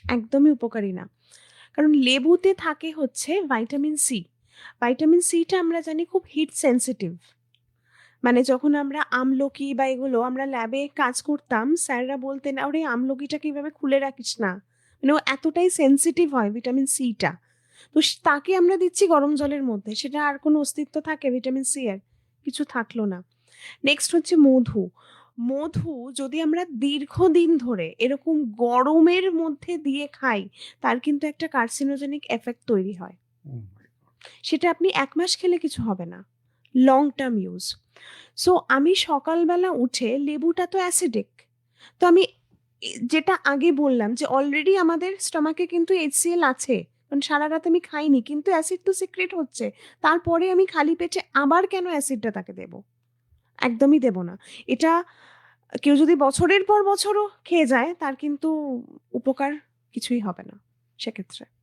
একদমই উপকারী না। কারণ লেবুতে থাকে হচ্ছে ভাইটামিন সি। ভাইটামিন সিটা আমরা জানি খুব হিট সেনসিটিভ। মানে যখন আমরা আমলকি বা এগুলো আমরা ল্যাবে কাজ করতাম, স্যাররা বলতেন, "আরে আমলকিটাকে এভাবে খুলে রাখিস না।" মানে ও এতটাই সেনসিটিভ হয় ভিটামিন সিটা। তো তাকে আমরা দিচ্ছি গরম জলের মধ্যে। সেটা আর কোনো অস্তিত্ব থাকে ভিটামিন সি এর? কিছু থাকলো না। নেক্সট হচ্ছে মধু। মধু যদি আমরা দীর্ঘদিন ধরে এরকম গরমের মধ্যে দিয়ে খাই, তার কিন্তু একটা কার্সিনোজেনিক এফেক্ট তৈরি হয়। Oh my God! সেটা আপনি ১ মাস খেলে কিছু হবে না। Long term use. সো আমি সকালবেলা উঠে লেবুটা তো অ্যাসিডিক। তো আমি যেটা আগে বললাম যে অলরেডি আমাদের স্টমাকে কিন্তু HCl আছে। কারণ সারারাত আমি খাইনি কিন্তু অ্যাসিড তো সিক্রেট হচ্ছে। তারপরে আমি খালি পেটে আবার কেন অ্যাসিডটা তাকে দেব? একদমই দেব না। এটা কেউ যদি বছরের পর বছরও খেয়ে যায় তার কিন্তু উপকার কিছুই হবে না সেক্ষেত্রে।